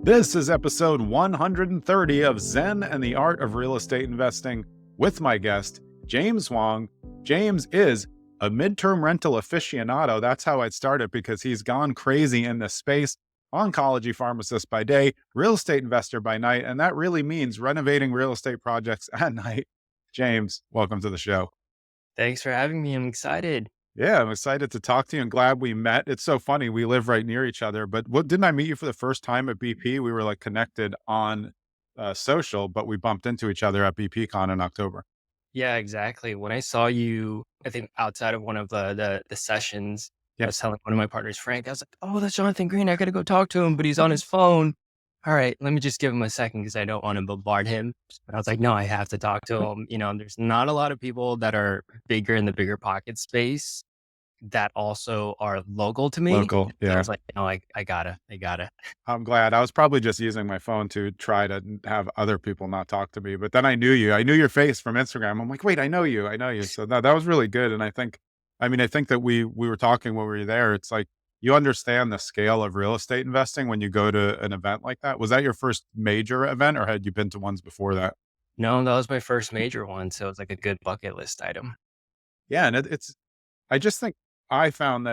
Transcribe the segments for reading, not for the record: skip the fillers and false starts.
This is episode 130 of Zen and the Art of Real Estate Investing with my guest, James Hwang. James is a midterm rental aficionado. That's how I'd start it because he's gone crazy in this space. Oncology pharmacist by day, real estate investor by night, and that really means renovating real estate projects at night. James, welcome to the show. Thanks for having me. I'm excited. Yeah, I'm excited to talk to you and glad we met. It's so funny. We live right near each other, but didn't I meet you for the first time at BP? We were like connected on social, but we bumped into each other at BPCon in October. Yeah, exactly. When I saw you, I think outside of one of the sessions, I Yeah. was telling one of my partners, Frank, I was like, "Oh, that's Jonathan Green. I got to go talk to him, but he's on his phone." All right, let me just give him a second because I don't want to bombard him. But I was like, no, I have to talk to him. There's not a lot of people that are bigger in the bigger pocket space that also are local to me. Local. So I Yeah. was like, no, I gotta. I'm glad. I was probably just using my phone to try to have other people not talk to me, but then I knew you. I knew your face from Instagram. I'm like, wait, I know you. I know you. So that was really good. And I think that we were talking when we were there. It's like you understand the scale of real estate investing when you go to an event like that. Was that your first major event or had you been to ones before that? No, that was my first major one. So it's like a good bucket list item. Yeah. And I just think I found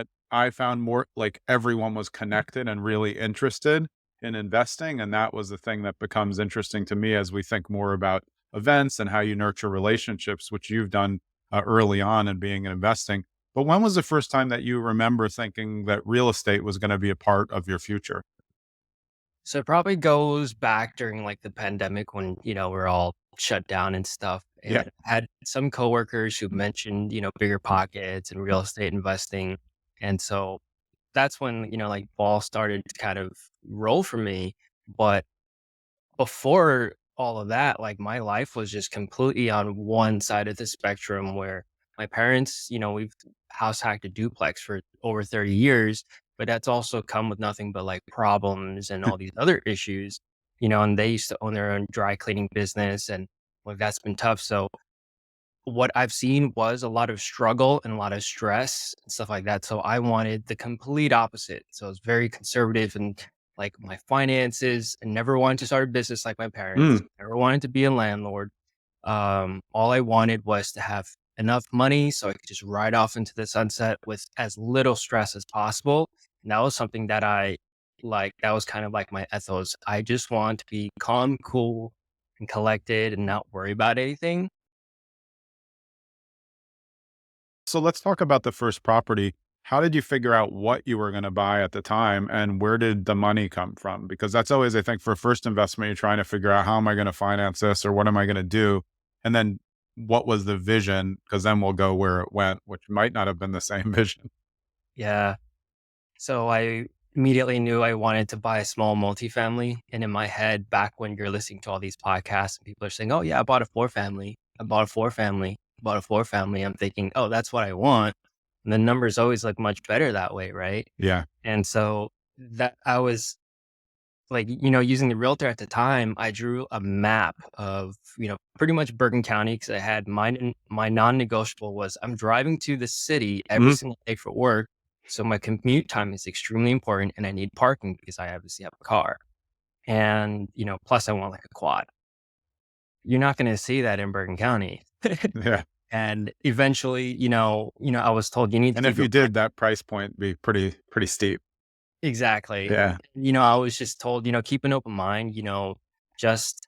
more like everyone was connected and really interested in investing. And that was the thing that becomes interesting to me as we think more about events and how you nurture relationships, which you've done early on in being in investing. But when was the first time that you remember thinking that real estate was going to be a part of your future? So it probably goes back during like the pandemic when, we're all shut down and stuff. Yeah. And I had some coworkers who mentioned, bigger pockets and real estate investing. And so that's when, like ball started to kind of roll for me. But before all of that, like my life was just completely on one side of the spectrum where my parents, we've house hacked a duplex for over 30 years, but that's also come with nothing but like problems and all these other issues, and they used to own their own dry cleaning business and like that's been tough. So what I've seen was a lot of struggle and a lot of stress and stuff like that. So I wanted the complete opposite. So I was very conservative and like my finances and never wanted to start a business like my parents, Mm. never wanted to be a landlord. All I wanted was to have enough money so I could just ride off into the sunset with as little stress as possible. And that was something that that was kind of like my ethos. I just want to be calm, cool, and collected and not worry about anything. So let's talk about the first property. How did you figure out what you were going to buy at the time and where did the money come from? Because that's always, I think, for first investment, you're trying to figure out how am I going to finance this or what am I going to do? And then what was the vision? Because then we'll go where it went, which might not have been the same vision. Yeah. So I immediately knew I wanted to buy a small multifamily. And in my head, back when you're listening to all these podcasts and people are saying, oh, yeah, I bought a four family, I bought a four family, I bought a four family. I'm thinking, oh, that's what I want. And the numbers always look much better that way. Right. Yeah. And so that I was like, using the realtor at the time, I drew a map of, pretty much Bergen County because I had my non-negotiable was I'm driving to the city every Mhm. single day for work. So my commute time is extremely important and I need parking because I obviously have a car. And, plus I want like a quad. You're not going to see that in Bergen County. Yeah. And eventually, I was told you need to And if keep your you did, that price point be pretty steep. exactly. Yeah. I was just told, keep an open mind, just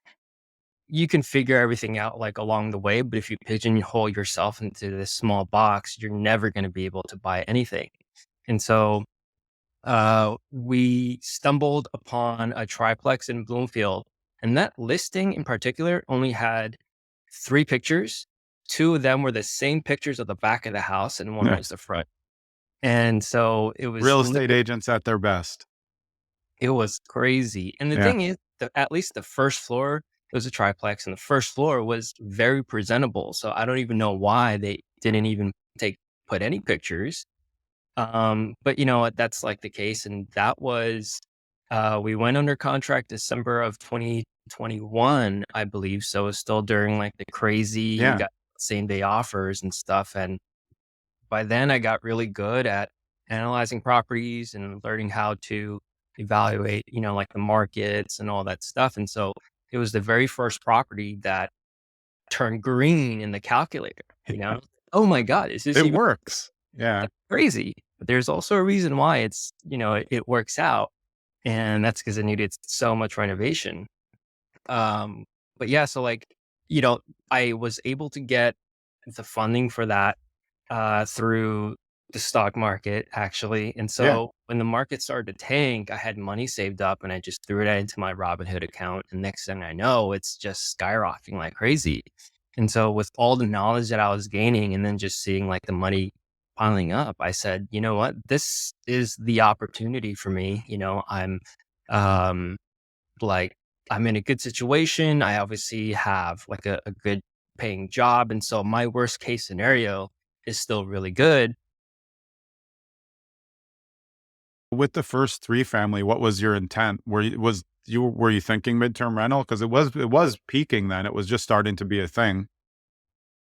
you can figure everything out like along the way, but if you pigeonhole yourself into this small box, you're never going to be able to buy anything. And so we stumbled upon a triplex in Bloomfield, and that listing in particular only had three pictures. Two of them were the same pictures of the back of the house, and one Yeah. was the front. And so it was Real estate agents at their best. it was crazy. And the Yeah. thing is, at least the first floor, it was a triplex, and the first floor was very presentable. So I don't even know why they didn't even put any pictures. But you know what? That's like the case. And that was, we went under contract December of 2021, I believe. So it's still during like the crazy, you Yeah. got same day offers and stuff. And by then I got really good at analyzing properties and learning how to evaluate, like the markets and all that stuff. And so it was the very first property that turned green in the calculator, you Yeah. know? Oh my God, is this It even works. Yeah. crazy? But there's also a reason why it works out. And that's because it needed so much renovation. Um, but yeah, so like, you know, I was able to get the funding for that through the stock market, actually. And Yeah. so when the market started to tank, I had money saved up and I just threw it into my Robinhood account. And next thing I know, it's just skyrocketing like crazy. And so with all the knowledge that I was gaining and then just seeing like the money piling up, I said, you know what, this is the opportunity for me. Um, like I'm in a good situation. I obviously have like a good paying job. And so my worst case scenario is still really good. With the first 3 family, what was your intent? Were you thinking midterm rental? Because it was peaking then, it was just starting to be a thing.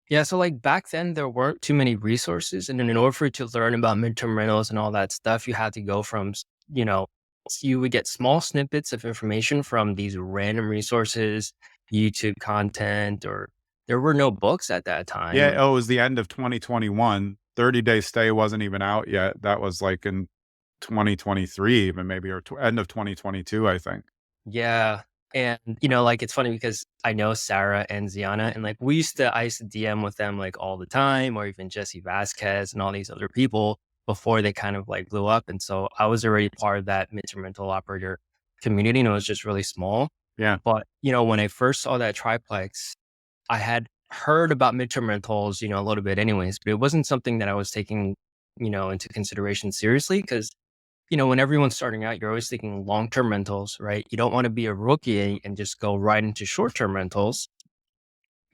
Yeah. So like back then there weren't too many resources. And then in order for you to learn about midterm rentals and all that stuff, you had to go from, you would get small snippets of information from these random resources, YouTube content, or there were no books at that time. Yeah, oh, it was the end of 2021. 30-day stay wasn't even out yet. That was, like, in 2023 even maybe, or end of 2022, I think. Yeah. And, like it's funny because I know Sarah and Ziana, and like I used to DM with them like all the time, or even Jesse Vasquez and all these other people before they kind of like blew up. And so I was already part of that midterm rental operator community and it was just really small. Yeah, But, when I first saw that triplex, I had heard about midterm rentals, a little bit anyways, but it wasn't something that I was taking, into consideration seriously because when everyone's starting out, you're always thinking long-term rentals, right? You don't want to be a rookie and just go right into short-term rentals.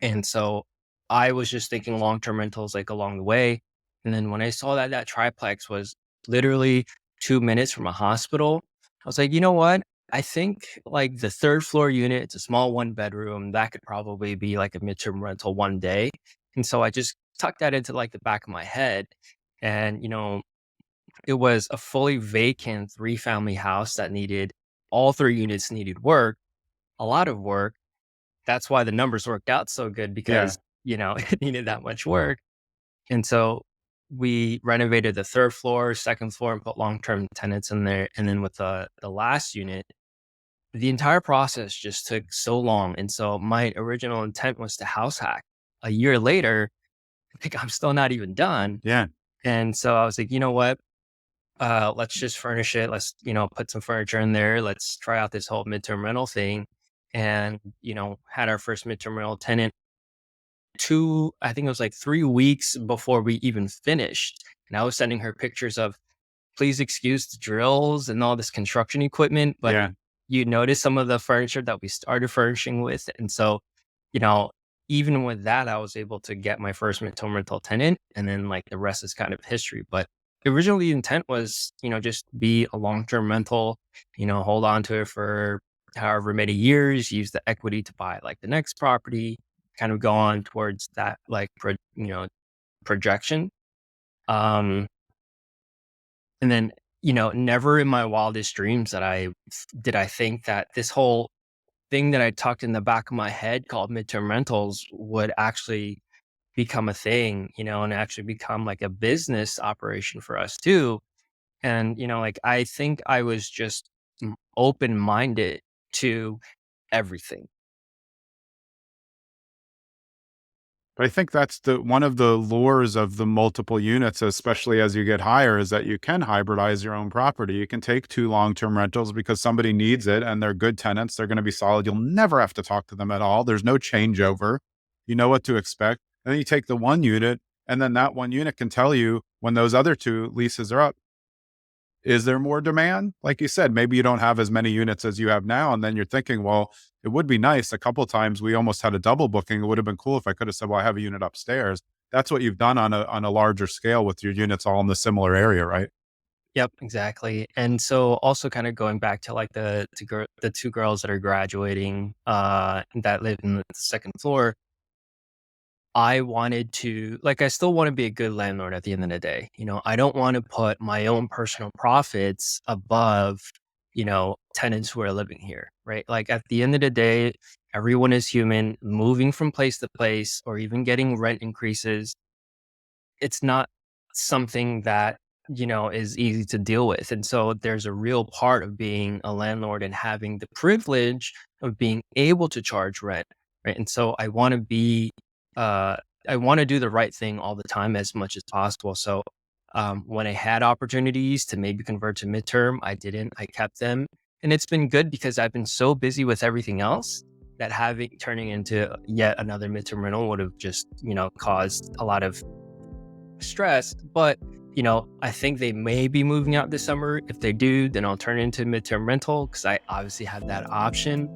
And so I was just thinking long-term rentals like along the way. And then when I saw that that triplex was literally 2 minutes from a hospital, I was like, you know what? I think like the third floor unit, it's a small one bedroom. That could probably be like a midterm rental one day. And so I just tucked that into like the back of my head. And, it was a fully vacant three-family house that needed all 3 units needed work, a lot of work. That's why the numbers worked out so good yeah. because, it needed that much work. And so we renovated the 3rd floor, 2nd floor, and put long-term tenants in there. And then with the last unit, the entire process just took so long. And so my original intent was to house hack. A year later, like I'm still not even done. Yeah. And so I was like, you know what? Let's just furnish it. Let's, put some furniture in there. Let's try out this whole midterm rental thing. And, had our first midterm rental tenant I think it was like 3 weeks before we even finished. And I was sending her pictures of, please excuse the drills and all this construction equipment, but Yeah. you notice some of the furniture that we started furnishing with. And so, you know, even with that, I was able to get my first midterm rental tenant. And then like the rest is kind of history. But originally the intent was, just be a long-term rental, hold on to it for however many years, use the equity to buy like the next property, kind of go on towards that like, projection. Um, and then, never in my wildest dreams did I think that this whole thing that I tucked in the back of my head called midterm rentals would actually become a thing, and actually become like a business operation for us too. And, like I think I was just open minded to everything. But I think that's the one of the lures of the multiple units, especially as you get higher, is that you can hybridize your own property. You can take 2 long-term rentals because somebody needs it and they're good tenants. They're gonna be solid. You'll never have to talk to them at all. There's no changeover. You know what to expect. And then you take the 1 unit, and then that 1 unit can tell you when those other 2 leases are up, is there more demand? Like you said, maybe you don't have as many units as you have now. And then you're thinking, well, it would be nice. A couple of times we almost had a double booking. It would have been cool if I could have said, well, I have a unit upstairs. That's what you've done on a larger scale with your units all in the similar area, right? Yep, exactly. And so also kind of going back to like the 2 girls that are graduating that live in the second floor, I wanted to like I still want to be a good landlord at the end of the day. I don't want to put my own personal profits above, tenants who are living here, right? Like at the end of the day, everyone is human, moving from place to place or even getting rent increases. It's not something that, is easy to deal with. And so there's a real part of being a landlord and having the privilege of being able to charge rent, right? And so uh, I want to do the right thing all the time as much as possible. So when I had opportunities to maybe convert to midterm, I didn't. I kept them, and it's been good because I've been so busy with everything else that having turning into yet another midterm rental would have just caused a lot of stress. But I think they may be moving out this summer. If they do, then I'll turn into midterm rental because I obviously have that option.